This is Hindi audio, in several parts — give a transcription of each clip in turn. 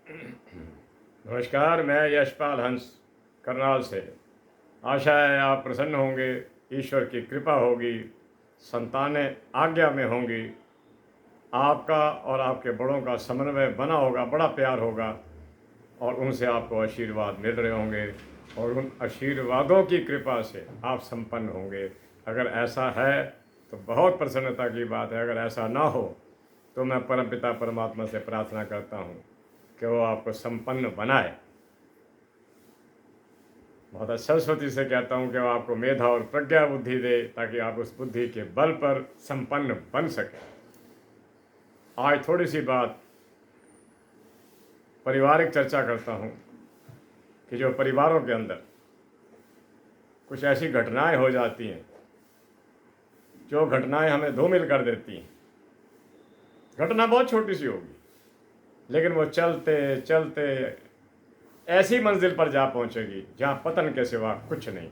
नमस्कार, मैं यशपाल हंस करनाल से। आशा है आप प्रसन्न होंगे, ईश्वर की कृपा होगी, संतानें आज्ञा में होंगी, आपका और आपके बड़ों का समन्वय बना होगा, बड़ा प्यार होगा और उनसे आपको आशीर्वाद मिल रहे होंगे और उन आशीर्वादों की कृपा से आप संपन्न होंगे। अगर ऐसा है तो बहुत प्रसन्नता की बात है। अगर ऐसा ना हो तो मैं परमपिता परमात्मा से प्रार्थना करता हूँ कि वो आपको संपन्न बनाए। माता सरस्वती से कहता हूँ कि वो आपको मेधा और प्रज्ञा बुद्धि दे ताकि आप उस बुद्धि के बल पर संपन्न बन सकें। आज थोड़ी सी बात पारिवारिक चर्चा करता हूँ कि जो परिवारों के अंदर कुछ ऐसी घटनाएं हो जाती हैं जो घटनाएं हमें धूमिल कर देती हैं। घटना बहुत छोटी सी होगी लेकिन वो चलते चलते ऐसी मंजिल पर जा पहुंचेगी जहाँ पतन के सिवा कुछ नहीं।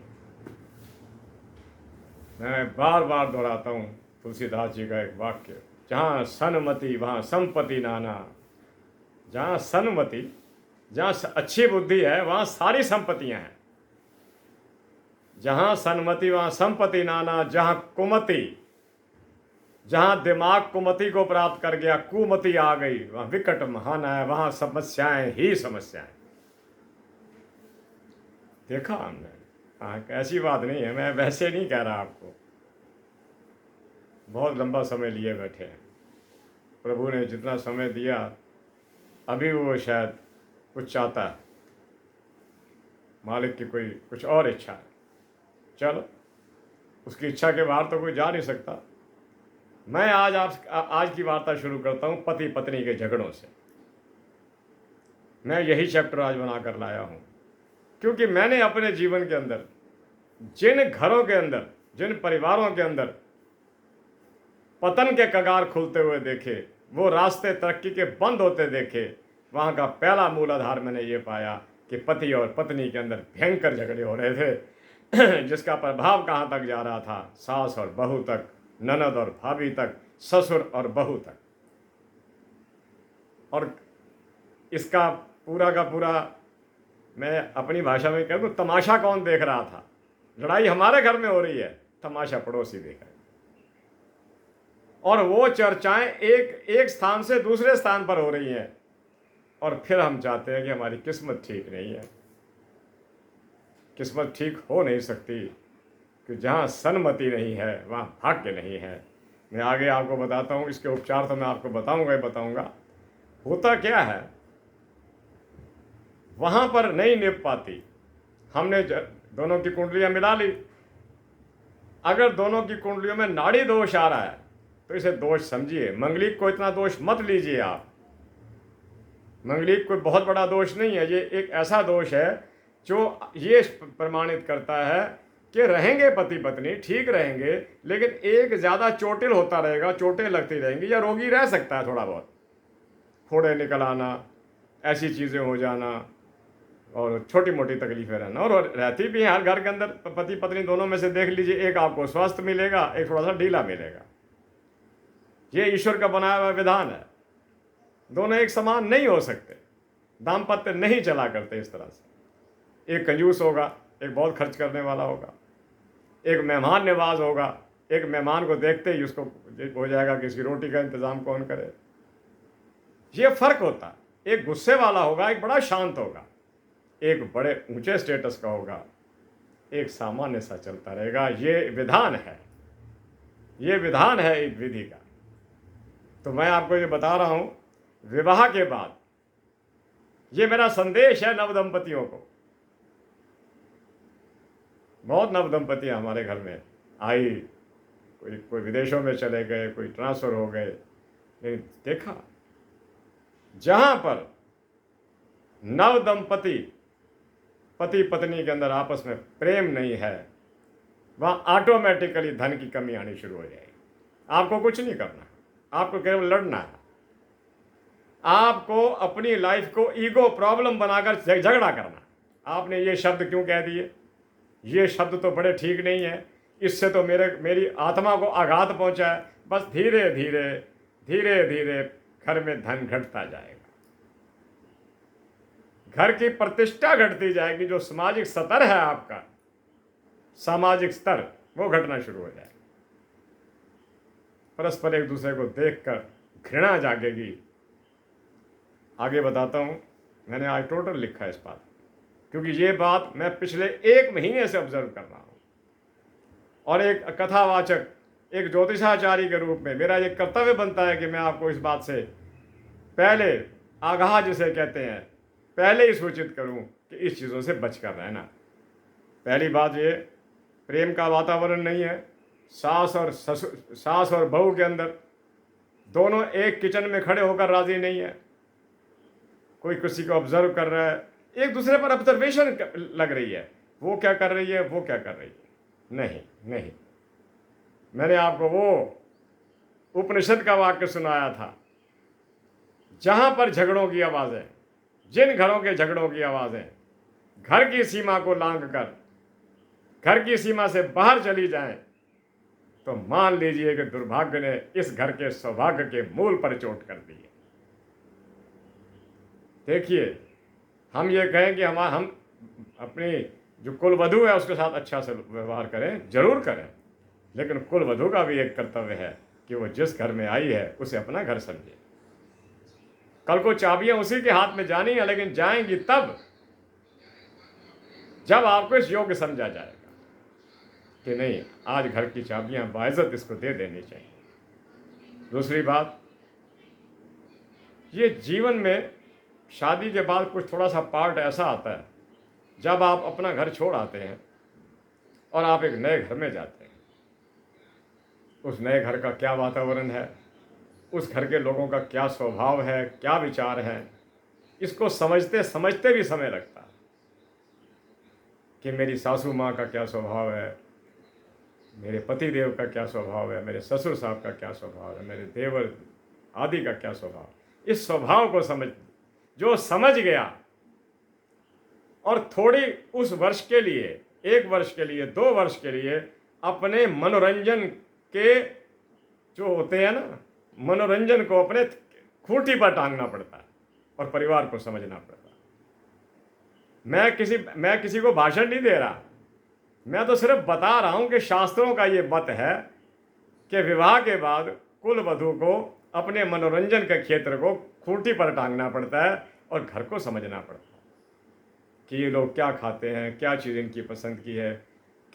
मैं बार बार दोहराता हूँ तुलसीदास जी का एक वाक्य, जहाँ सन्मति वहाँ संपत्ति नाना। जहाँ सन्मति, जहाँ अच्छी बुद्धि है वहाँ सारी संपत्तियाँ हैं। जहाँ सन्मति वहाँ संपत्ति नाना। जहाँ कुमति, जहाँ दिमाग कुमति को प्राप्त कर गया, कुमति आ गई, वहाँ विकट महान है, वहाँ समस्याएं ही समस्याएं। देखा हमने। हाँ, ऐसी बात नहीं है, मैं वैसे नहीं कह रहा आपको। बहुत लंबा समय लिए बैठे हैं, प्रभु ने जितना समय दिया अभी वो शायद कुछ चाहता है, मालिक की कोई कुछ और इच्छा है। चलो, उसकी इच्छा के बाहर तो कोई जा नहीं सकता। मैं आज की वार्ता शुरू करता हूँ पति पत्नी के झगड़ों से। मैं यही चैप्टर आज बनाकर लाया हूँ क्योंकि मैंने अपने जीवन के अंदर जिन घरों के अंदर, जिन परिवारों के अंदर पतन के कगार खुलते हुए देखे, वो रास्ते तरक्की के बंद होते देखे, वहाँ का पहला मूल आधार मैंने ये पाया कि पति और पत्नी के अंदर भयंकर झगड़े हो रहे थे जिसका प्रभाव कहाँ तक जा रहा था, सास और बहू तक, ननद और भाभी तक, ससुर और बहू तक। और इसका पूरा का पूरा मैं अपनी भाषा में कहूँ, तमाशा कौन देख रहा था? लड़ाई हमारे घर में हो रही है, तमाशा पड़ोसी देख रहे। और वो चर्चाएं एक स्थान से दूसरे स्थान पर हो रही हैं और फिर हम चाहते हैं कि हमारी किस्मत ठीक नहीं है। किस्मत ठीक हो नहीं सकती कि जहाँ सन्मति नहीं है वहाँ भाग्य नहीं है। मैं आगे आपको बताता हूँ, इसके उपचार तो मैं आपको बताऊँगा ही बताऊँगा। होता क्या है, वहाँ पर नहीं निभ पाती। हमने दोनों की कुंडलियाँ मिला ली। अगर दोनों की कुंडलियों में नाड़ी दोष आ रहा है तो इसे दोष समझिए। मंगलिक को इतना दोष मत लीजिए आप। मंगलिक कोई बहुत बड़ा दोष नहीं है, ये एक ऐसा दोष है जो ये प्रमाणित करता है कि रहेंगे पति पत्नी, ठीक रहेंगे, लेकिन एक ज़्यादा चोटिल होता रहेगा, चोटें लगती रहेंगी, या रोगी रह सकता है थोड़ा बहुत, फोड़े निकल आना, ऐसी चीज़ें हो जाना और छोटी मोटी तकलीफें रहना। और रहती भी हैं हर घर के अंदर। पति पत्नी दोनों में से देख लीजिए, एक आपको स्वस्थ मिलेगा, एक थोड़ा सा ढीला मिलेगा। ये ईश्वर का बनाया हुआ विधान है। दोनों एक समान नहीं हो सकते, दाम्पत्य नहीं चला करते इस तरह से। एक कंजूस होगा, एक बहुत खर्च करने वाला होगा, एक मेहमान नवाज होगा, एक मेहमान को देखते ही उसको हो जाएगा कि इसकी रोटी का इंतजाम कौन करे। ये फर्क होता है। एक गुस्से वाला होगा, एक बड़ा शांत होगा, एक बड़े ऊंचे स्टेटस का होगा, एक सामान्य सा चलता रहेगा। ये विधान है, ये विधान है एक विधि का। तो मैं आपको ये बता रहा हूं, विवाह के बाद ये मेरा संदेश है नव दंपतियों को। बहुत नव दंपति हमारे घर में आई, कोई विदेशों में चले गए, कोई ट्रांसफर हो गए, लेकिन देखा जहां पर नव दंपति पति पत्नी के अंदर आपस में प्रेम नहीं है, वहाँ ऑटोमेटिकली धन की कमी आनी शुरू हो जाएगी। आपको कुछ नहीं करना, आपको केवल लड़ना है। आपको अपनी लाइफ को ईगो प्रॉब्लम बनाकर झगड़ा करना। आपने ये शब्द क्यों कह दिए, ये शब्द तो बड़े ठीक नहीं है, इससे तो मेरी आत्मा को आघात पहुंचा है। बस धीरे धीरे धीरे धीरे घर में धन घटता जाएगा। घर की प्रतिष्ठा घटती जाएगी, जो सामाजिक स्तर है आपका, सामाजिक स्तर, वो घटना शुरू हो जाएगा। परस्पर एक दूसरे को देखकर घृणा जागेगी। आगे बताता हूँ, मैंने आज टोटल लिखा है इस बात, क्योंकि ये बात मैं पिछले 1 महीने से ऑब्जर्व कर रहा हूँ, और एक कथावाचक, एक ज्योतिषाचार्य के रूप में मेरा ये कर्तव्य बनता है कि मैं आपको इस बात से पहले आगाह जिसे कहते हैं, पहले ही सूचित करूं कि इस चीज़ों से बचकर रहना। पहली बात ये, प्रेम का वातावरण नहीं है। सास और बहू के अंदर दोनों एक किचन में खड़े होकर राजी नहीं है। कोई किसी को ऑब्जर्व कर रहा है, एक दूसरे पर ऑब्जर्वेशन लग रही है, वो क्या कर रही है, वो क्या कर रही है। नहीं नहीं, मैंने आपको वो उपनिषद का वाक्य सुनाया था, जहां पर झगड़ों की आवाज़ें, जिन घरों के झगड़ों की आवाज़ें घर की सीमा को लांघ कर घर की सीमा से बाहर चली जाएं, तो मान लीजिए कि दुर्भाग्य ने इस घर के सौभाग्य के मूल पर चोट कर दी है। देखिए, हम ये कहें कि हम अपनी जो कुलवधू है उसके साथ अच्छा से व्यवहार करें, जरूर करें, लेकिन कुलवधू का भी एक कर्तव्य है कि वो जिस घर में आई है उसे अपना घर समझे। कल को चाबियां उसी के हाथ में जानी है, लेकिन जाएंगी तब जब आपको इस योग्य समझा जाएगा कि नहीं, आज घर की चाबियां बाइज्जत इसको दे देनी चाहिए। दूसरी बात, ये जीवन में शादी के बाद कुछ थोड़ा सा पार्ट ऐसा आता है, जब आप अपना घर छोड़ आते हैं और आप एक नए घर में जाते हैं। उस नए घर का क्या वातावरण है, उस घर के लोगों का क्या स्वभाव है, क्या विचार है, इसको समझते समझते भी समय लगता है कि मेरी सासू माँ का क्या स्वभाव है, मेरे पति देव का क्या स्वभाव है, मेरे ससुर साहब का क्या स्वभाव है, मेरे देवर आदि का क्या स्वभाव। इस स्वभाव को जो समझ गया और थोड़ी उस वर्ष के लिए, 1 वर्ष के लिए, 2 वर्ष के लिए अपने मनोरंजन के जो होते हैं ना, मनोरंजन को अपने खूंटी पर टांगना पड़ता है और परिवार को समझना पड़ता है। मैं किसी को भाषण नहीं दे रहा, मैं तो सिर्फ बता रहा हूं कि शास्त्रों का ये मत है कि विवाह के बाद कुल वधू को अपने मनोरंजन के क्षेत्र को खूंटी पर टांगना पड़ता है और घर को समझना पड़ता है कि ये लोग क्या खाते हैं, क्या चीज़ इनकी पसंद की है,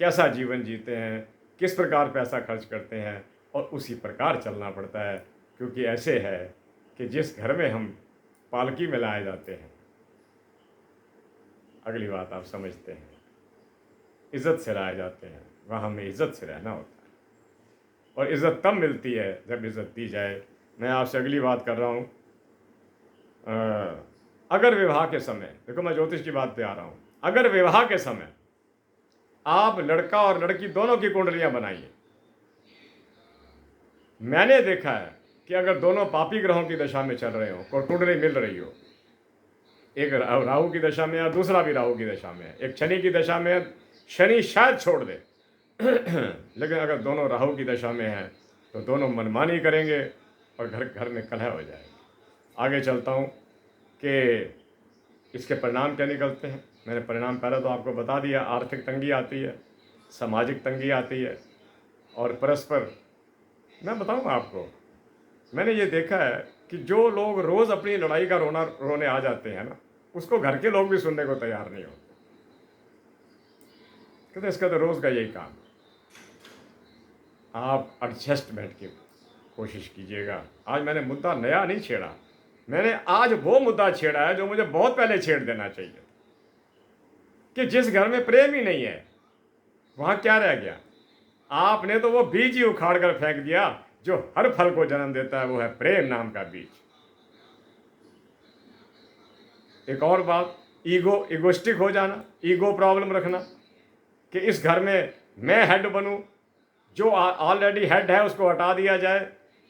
कैसा जीवन जीते हैं, किस प्रकार पैसा खर्च करते हैं, और उसी प्रकार चलना पड़ता है। क्योंकि ऐसे है कि जिस घर में हम पालकी में लाए जाते हैं, अगली बात आप समझते हैं, इज़्ज़त से लाए जाते हैं, वहाँ हमें इज़्ज़त से रहना होता है, और इज़्ज़त तब मिलती है जब इज़्ज़त दी जाए। मैं आपसे अगली बात कर रहा हूँ, अगर विवाह के समय, देखो मैं ज्योतिष की बात पे आ रहा हूँ, अगर विवाह के समय आप लड़का और लड़की दोनों की कुंडलियाँ बनाइए, मैंने देखा है कि अगर दोनों पापी ग्रहों की दशा में चल रहे हो और कुंडली मिल रही हो, एक राहु की दशा में है, दूसरा भी राहु की दशा में है, एक शनि की दशा में है, शनि शायद छोड़ दे लेकिन अगर दोनों राहु की दशा में हैं तो दोनों मनमानी करेंगे और घर में कलह हो जाएगा। आगे चलता हूँ कि इसके परिणाम क्या निकलते हैं। मैंने परिणाम पहले तो आपको बता दिया, आर्थिक तंगी आती है, सामाजिक तंगी आती है, और परस्पर मैं बताऊँगा आपको, मैंने ये देखा है कि जो लोग रोज़ अपनी लड़ाई का रोने आ जाते हैं ना, उसको घर के लोग भी सुनने को तैयार नहीं होते, कहते इसका तो रोज़ का यही काम। आप एडजस्टमेंट की कोशिश कीजिएगा। आज मैंने मुद्दा नया नहीं छेड़ा, मैंने आज वो मुद्दा छेड़ा है जो मुझे बहुत पहले छेड़ देना चाहिए कि जिस घर में प्रेम ही नहीं है वहाँ क्या रह गया। आपने तो वो बीज ही उखाड़ कर फेंक दिया जो हर फल को जन्म देता है, वो है प्रेम नाम का बीज। एक और बात, इगोस्टिक हो जाना, ईगो प्रॉब्लम रखना कि इस घर में मैं हेड बनूं, जो ऑलरेडी हेड है उसको हटा दिया जाए,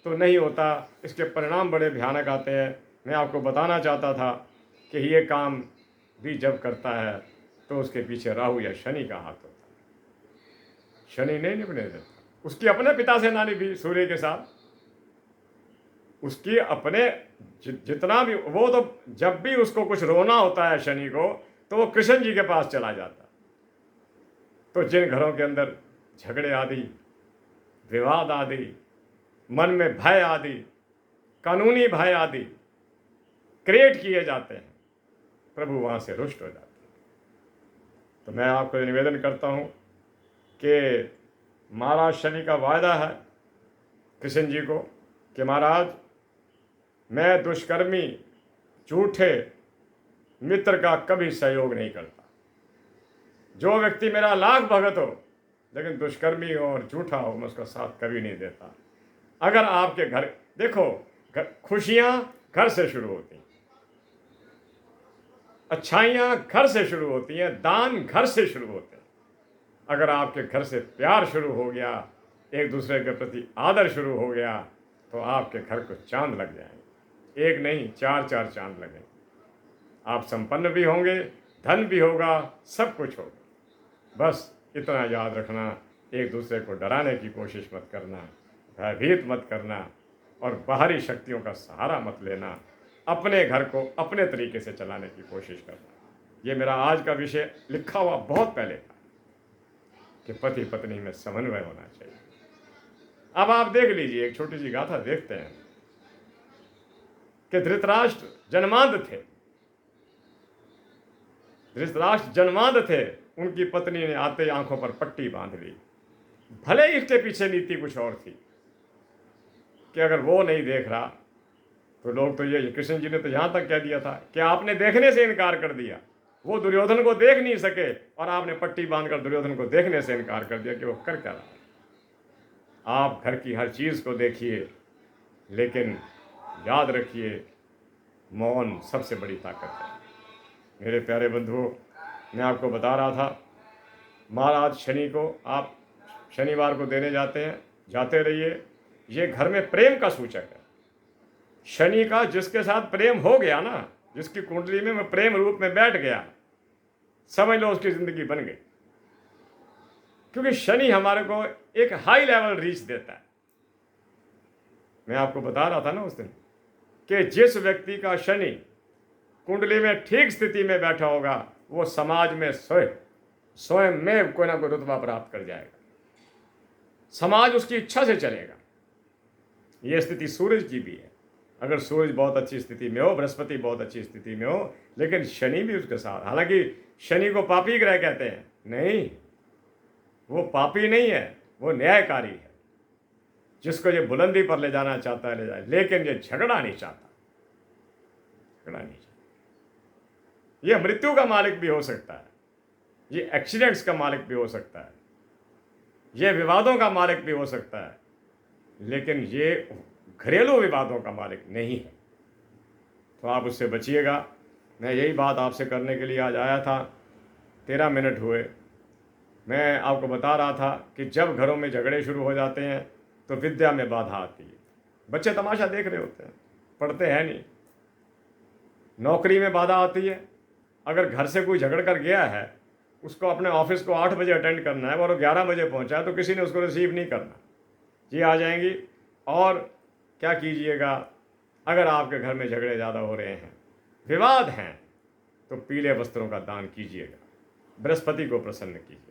तो नहीं होता। इसके परिणाम बड़े भयानक आते हैं। मैं आपको बताना चाहता था कि ये काम भी जब करता है तो उसके पीछे राहु या शनि का हाथ होता है। शनि नहीं निभने देता, उसकी अपने पिता से ना निभी सूर्य के साथ, उसकी अपने जितना भी वो, तो जब भी उसको कुछ रोना होता है शनि को, तो वो कृष्ण जी के पास चला जाता। तो जिन घरों के अंदर झगड़े आदि, विवाद आदि, मन में भय आदि, कानूनी भय आदि क्रिएट किए जाते हैं, प्रभु वहाँ से रुष्ट हो जाते हैं। तो मैं आपको निवेदन करता हूँ कि महाराज शनि का वायदा है कृष्ण जी को कि महाराज, मैं दुष्कर्मी झूठे मित्र का कभी सहयोग नहीं करता। जो व्यक्ति मेरा लाख भगत हो लेकिन दुष्कर्मी हो और झूठा हो, मैं उसका साथ कभी नहीं देता। अगर आपके घर देखो, खुशियां घर से शुरू होती हैं, अच्छाइयां घर से शुरू होती हैं, दान घर से शुरू होते हैं। अगर आपके घर से प्यार शुरू हो गया, एक दूसरे के प्रति आदर शुरू हो गया, तो आपके घर को चांद लग जाएंगे। एक नहीं, चार चार चांद लगेंगे। आप संपन्न भी होंगे, धन भी होगा, सब कुछ होगा। बस इतना याद रखना, एक दूसरे को डराने की कोशिश मत करना, भयभीत मत करना, और बाहरी शक्तियों का सहारा मत लेना। अपने घर को अपने तरीके से चलाने की कोशिश करना। ये मेरा आज का विषय लिखा हुआ बहुत पहले था कि पति पत्नी में समन्वय होना चाहिए। अब आप देख लीजिए, एक छोटी सी गाथा देखते हैं कि धृतराष्ट्र जन्मांध थे। धृतराष्ट्र जन्मांध थे, उनकी पत्नी ने आते आंखों पर पट्टी बांध ली। भले ही इसके पीछे नीति कुछ और थी कि अगर वो नहीं देख रहा तो लोग तो, ये कृष्ण जी ने तो यहां तक कह दिया था कि आपने देखने से इनकार कर दिया। वो दुर्योधन को देख नहीं सके और आपने पट्टी बांधकर दुर्योधन को देखने से इनकार कर दिया कि वो कर क्या रहा है। आप घर की हर चीज को देखिए, लेकिन याद रखिए, मौन सबसे बड़ी ताकत है। मेरे प्यारे बंधुओं, मैं आपको बता रहा था, महाराज शनि को आप शनिवार को देने जाते हैं, जाते रहिए। ये घर में प्रेम का सूचक है। शनि का जिसके साथ प्रेम हो गया ना, जिसकी कुंडली में मैं प्रेम रूप में बैठ गया, समझ लो उसकी जिंदगी बन गई। क्योंकि शनि हमारे को एक हाई लेवल रीच देता है। मैं आपको बता रहा था ना उस दिन कि जिस व्यक्ति का शनि कुंडली में ठीक स्थिति में बैठा होगा, वो समाज में स्वयं में कोई ना कोई रुतबा प्राप्त कर जाएगा। समाज उसकी इच्छा से चलेगा। यह स्थिति सूरज की भी है। अगर सूरज बहुत अच्छी स्थिति में हो, बृहस्पति बहुत अच्छी स्थिति में हो, लेकिन शनि भी उसके साथ, हालांकि शनि को पापी ग्रह कहते हैं, नहीं, वो पापी नहीं है, वो न्यायकारी है। जिसको ये बुलंदी पर ले जाना चाहता है ले जाए, लेकिन ये झगड़ा नहीं चाहता। झगड़ा नहीं चाहता। ये मृत्यु का मालिक भी हो सकता है, ये एक्सीडेंट्स का मालिक भी हो सकता है, ये विवादों का मालिक भी हो सकता है, लेकिन ये घरेलू विवादों का मालिक नहीं है। तो आप उससे बचिएगा। मैं यही बात आपसे करने के लिए आज आया था। 13 मिनट हुए। मैं आपको बता रहा था कि जब घरों में झगड़े शुरू हो जाते हैं तो विद्या में बाधा आती है। बच्चे तमाशा देख रहे होते हैं, पढ़ते हैं नहीं। नौकरी में बाधा आती है। अगर घर से कोई झगड़ कर गया है, उसको अपने ऑफिस को 8 बजे अटेंड करना है और वो 11 बजे पहुंचा है, तो किसी ने उसको रिसीव नहीं करना, ये आ जाएंगी। और क्या कीजिएगा, अगर आपके घर में झगड़े ज़्यादा हो रहे हैं, विवाद हैं, तो पीले वस्त्रों का दान कीजिएगा, बृहस्पति को प्रसन्न कीजिएगा।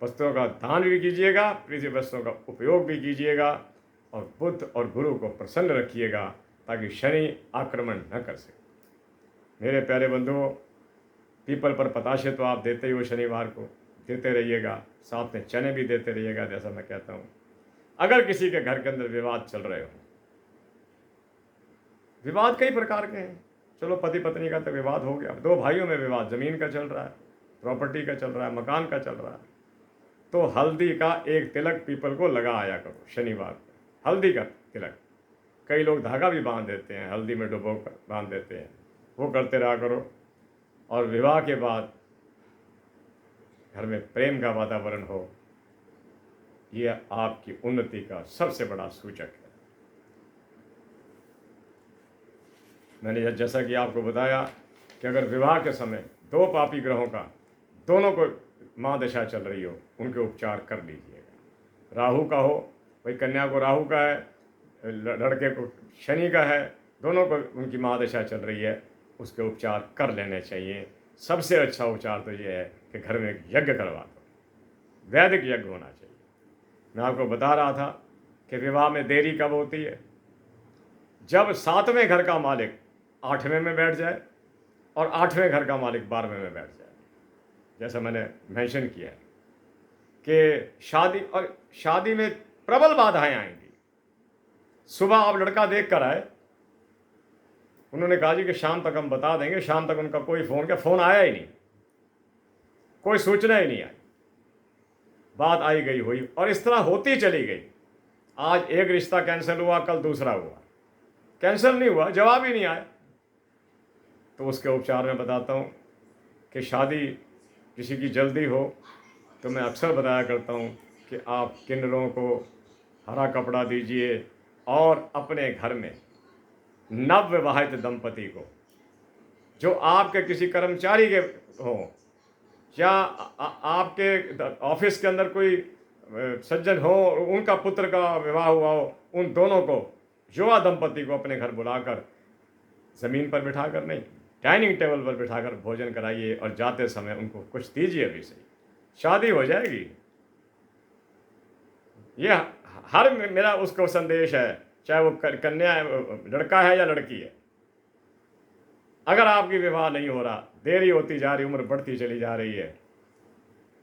वस्त्रों का दान भी कीजिएगा, पीले वस्त्रों का उपयोग भी कीजिएगा, और बुद्ध और गुरु को प्रसन्न रखिएगा ताकि शनि आक्रमण न कर सके। मेरे प्यारे बंधुओं, पीपल पर पताशे तो आप देते ही हो, शनिवार को देते रहिएगा, साथ में चने भी देते रहिएगा, जैसा मैं कहता हूँ। अगर किसी के घर के अंदर विवाद चल रहे हो, विवाद कई प्रकार के हैं। चलो पति पत्नी का तो विवाद हो गया, 2 भाइयों में विवाद जमीन का चल रहा है, प्रॉपर्टी का चल रहा है, मकान का चल रहा है, तो हल्दी का एक तिलक पीपल को लगा आया करो शनिवार को। हल्दी का तिलक, कई लोग धागा भी बांध देते हैं, हल्दी में डुबो कर बांध देते हैं, वो करते रहा करो। और विवाह के बाद घर में प्रेम का वातावरण हो, यह आपकी उन्नति का सबसे बड़ा सूचक है। मैंने जैसा कि आपको बताया कि अगर विवाह के समय 2 पापी ग्रहों का, दोनों को महादशा चल रही हो, उनके उपचार कर लीजिएगा। राहु का हो, भाई कन्या को राहु का है, लड़के को शनि का है, दोनों को उनकी महादशा चल रही है, उसके उपचार कर लेने चाहिए। सबसे अच्छा उपचार तो ये है कि घर में एक यज्ञ करवा दो, वैदिक यज्ञ होना चाहिए। मैं आपको बता रहा था कि विवाह में देरी कब होती है? जब 7वें घर का मालिक 8वें में बैठ जाए और 8वें घर का मालिक 12वें में बैठ जाए। जैसा मैंने मेंशन किया है कि शादी में प्रबल बाधाएं आएंगी। सुबह आप लड़का देख कर आए, उन्होंने कहा जी कि शाम तक हम बता देंगे, शाम तक उनका कोई फ़ोन आया ही नहीं, कोई सूचना ही नहीं आई, बात आई गई हुई और इस तरह होती चली गई। आज एक रिश्ता कैंसिल हुआ, कल दूसरा हुआ, कैंसिल नहीं हुआ, जवाब ही नहीं आया। तो उसके उपचार में बताता हूँ कि शादी किसी की जल्दी हो तो मैं अक्सर बताया करता हूँ कि आप किन्नरों को हरा कपड़ा दीजिए और अपने घर में नवविवाहित दंपति को, जो आपके किसी कर्मचारी के हों या आपके ऑफिस के अंदर कोई सज्जन हो, उनका पुत्र का विवाह हुआ हो, उन दोनों को, युवा दंपति को अपने घर बुलाकर ज़मीन पर बिठाकर नहीं, डाइनिंग टेबल पर बिठाकर भोजन कराइए और जाते समय उनको कुछ दीजिए भी सही, शादी हो जाएगी। ये हर मेरा उसको संदेश है, चाहे वो कन्या लड़का है या लड़की है। अगर आपकी विवाह नहीं हो रहा, देरी होती जा रही, उम्र बढ़ती चली जा रही है,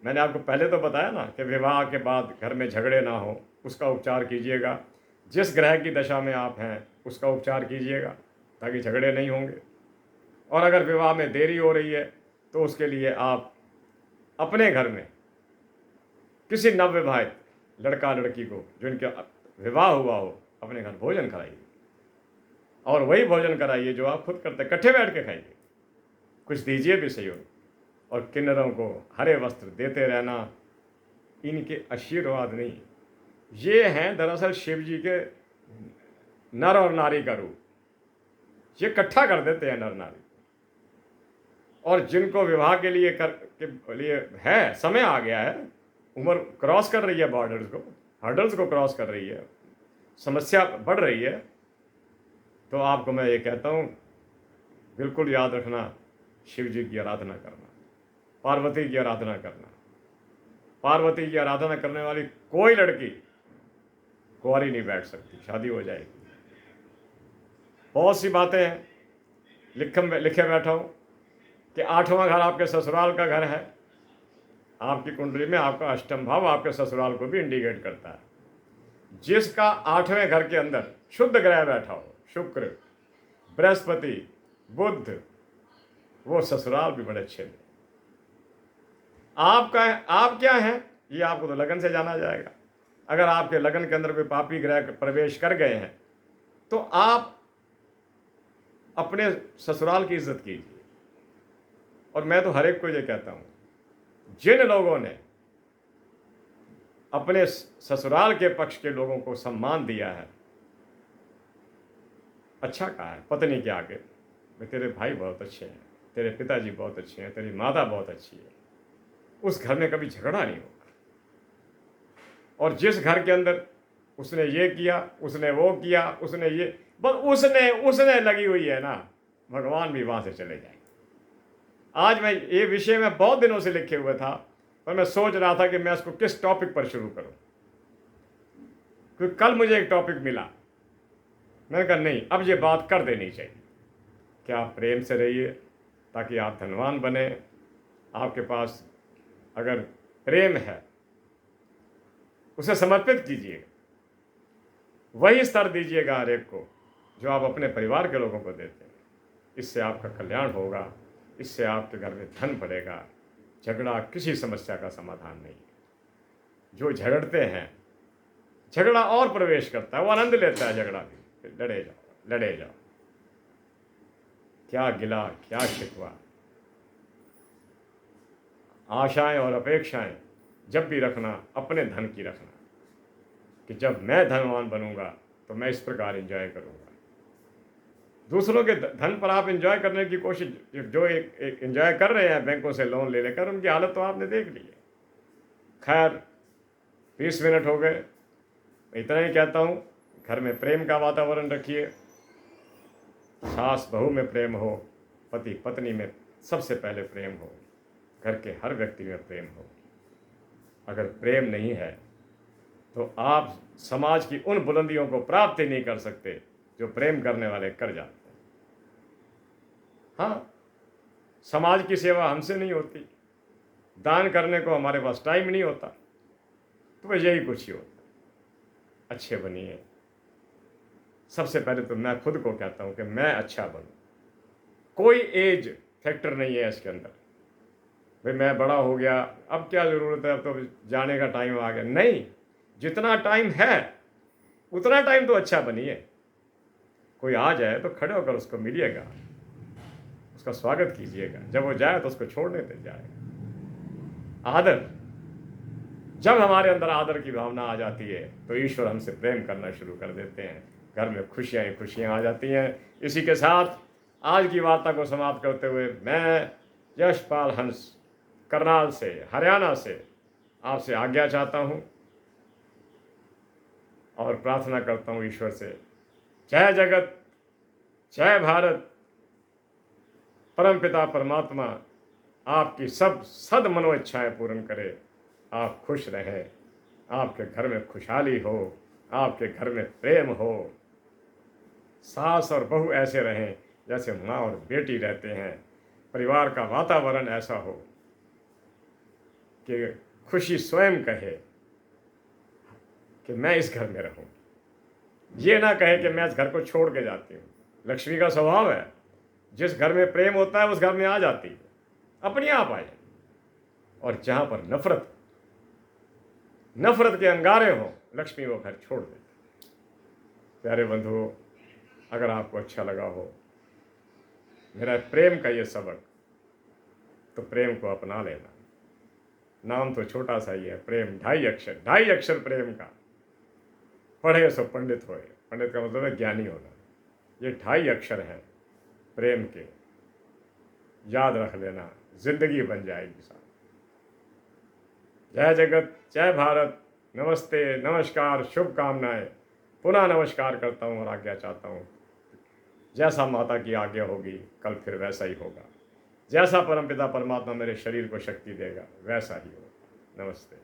मैंने आपको पहले तो बताया ना कि विवाह के बाद घर में झगड़े ना हो, उसका उपचार कीजिएगा। जिस ग्रह की दशा में आप हैं उसका उपचार कीजिएगा ताकि झगड़े नहीं होंगे। और अगर विवाह में देरी हो रही है तो उसके लिए आप अपने घर में किसी नवविवाहित लड़का लड़की को, जो इनका विवाह हुआ हो, अपने घर भोजन कराइए और वही भोजन कराइए जो आप खुद करते, इकट्ठे बैठ के खाइए, कुछ दीजिए भी सही हो। और किन्नरों को हरे वस्त्र देते रहना, इनके आशीर्वाद नहीं, ये हैं दरअसल शिव जी के नर और नारी का रूप, ये इकट्ठा कर देते हैं नर नारी। और जिनको विवाह के लिए है, समय आ गया है, उम्र क्रॉस कर रही है, हर्डल्स को क्रॉस कर रही है, समस्या बढ़ रही है, तो आपको मैं ये कहता हूँ बिल्कुल याद रखना, शिव जी की आराधना करना, पार्वती की आराधना करना। पार्वती की आराधना करने वाली कोई लड़की कुंवारी नहीं बैठ सकती, शादी हो जाएगी। बहुत सी बातें हैं, लिखे बैठा हूँ कि 8वां घर आपके ससुराल का घर है। आपकी कुंडली में आपका अष्टम भाव आपके ससुराल को भी इंडिकेट करता है। जिसका 8वें घर के अंदर शुद्ध ग्रह बैठा हो, शुक्र, बृहस्पति, बुध, वो ससुराल भी बड़े अच्छे हैं। आप क्या हैं ये आपको तो लगन से जाना जाएगा। अगर आपके लगन के अंदर कोई पापी ग्रह प्रवेश कर गए हैं तो आप अपने ससुराल की इज्जत कीजिए। और मैं तो हर एक को ये कहता हूँ, जिन लोगों ने अपने ससुराल के पक्ष के लोगों को सम्मान दिया है, अच्छा कहा है पत्नी के आगे, तेरे भाई बहुत अच्छे हैं, तेरे पिताजी बहुत अच्छे हैं, तेरी माता बहुत अच्छी है, उस घर में कभी झगड़ा नहीं होगा। और जिस घर के अंदर उसने ये किया, उसने वो किया, उसने ये, बस उसने लगी हुई है ना, भगवान भी वहाँ से चले जाएंगे। आज मैं ये विषय में बहुत दिनों से लिखे हुए था, पर मैं सोच रहा था कि मैं इसको किस टॉपिक पर शुरू करूं, क्योंकि कल मुझे एक टॉपिक मिला, मैंने कहा नहीं, अब ये बात कर देनी चाहिए कि आप प्रेम से रहिए ताकि आप धनवान बने। आपके पास अगर प्रेम है उसे समर्पित कीजिएगा, वही स्तर दीजिएगा हर एक को जो आप अपने परिवार के लोगों को देते हैं। इससे आपका कल्याण होगा, इससे आपके घर में धन बढ़ेगा। झगड़ा किसी समस्या का समाधान नहीं है। जो झगड़ते हैं, झगड़ा और प्रवेश करता है, वो आनंद लेता है झगड़ा भी, लड़े जाओ, क्या गिला क्या शिकवा। आशाएं और अपेक्षाएं जब भी रखना अपने धन की रखना, कि जब मैं धनवान बनूंगा तो मैं इस प्रकार एंजॉय करूंगा। दूसरों के धन पर आप एंजॉय करने की कोशिश, जो एक एंजॉय कर रहे हैं बैंकों से लोन ले लेकर, उनकी हालत तो आपने देख ली है। खैर 20 मिनट हो गए, इतना ही कहता हूँ, घर में प्रेम का वातावरण रखिए, सास बहू में प्रेम हो, पति पत्नी में सबसे पहले प्रेम हो, घर के हर व्यक्ति में प्रेम हो। अगर प्रेम नहीं है तो आप समाज की उन बुलंदियों को प्राप्त ही नहीं कर सकते जो प्रेम करने वाले कर जाते हैं। हाँ, समाज की सेवा हमसे नहीं होती, दान करने को हमारे पास टाइम नहीं होता, तो बस यही कुछ ही होता। अच्छे बनिए। सबसे पहले तो मैं खुद को कहता हूं कि मैं अच्छा बनूं। कोई एज फैक्टर नहीं है इसके अंदर, भाई मैं बड़ा हो गया अब क्या ज़रूरत है, अब तो जाने का टाइम आ गया। नहीं, जितना टाइम है उतना टाइम तो अच्छा बनिए। कोई आ जाए तो खड़े होकर उसको मिलिएगा, उसका स्वागत कीजिएगा, जब वो जाए तो उसको छोड़ने दे जाएगा। आदर, जब हमारे अंदर आदर की भावना आ जाती है तो ईश्वर हमसे प्रेम करना शुरू कर देते हैं, घर में खुशियाँ ही खुशियाँ आ जाती हैं। इसी के साथ आज की वार्ता को समाप्त करते हुए मैं यशपाल हंस करनाल से, हरियाणा से आपसे आज्ञा चाहता हूँ और प्रार्थना करता हूँ ईश्वर से, जय जगत, जय भारत। परमपिता परमात्मा आपकी सब सद मनोइच्छाएं पूर्ण करे, आप खुश रहें, आपके घर में खुशहाली हो, आपके घर में प्रेम हो, सास और बहू ऐसे रहें जैसे माँ और बेटी रहते हैं, परिवार का वातावरण ऐसा हो कि खुशी स्वयं कहे कि मैं इस घर में रहूं, ये ना कहे कि मैं इस घर को छोड़ के जाती हूँ। लक्ष्मी का स्वभाव है, जिस घर में प्रेम होता है उस घर में आ जाती है, अपने आप आए। और जहाँ पर नफरत के अंगारे हों, लक्ष्मी वो घर छोड़ देती। प्यारे बंधुओं, अगर आपको अच्छा लगा हो मेरा प्रेम का ये सबक, तो प्रेम को अपना लेना। नाम तो छोटा सा ही है, प्रेम, 2.5 अक्षर प्रेम का। पढ़े सो पंडित होए, पंडित का मतलब है ज्ञानी होना। ये 2.5 अक्षर हैं प्रेम के, याद रख लेना, जिंदगी बन जाएगी साथ। जय जगत, जय भारत, नमस्ते, नमस्कार, शुभकामनाएं। पुनः नमस्कार करता हूँ और आज्ञा चाहता हूँ, जैसा माता की आज्ञा होगी कल फिर वैसा ही होगा, जैसा परमपिता परमात्मा मेरे शरीर को शक्ति देगा वैसा ही होगा। नमस्ते।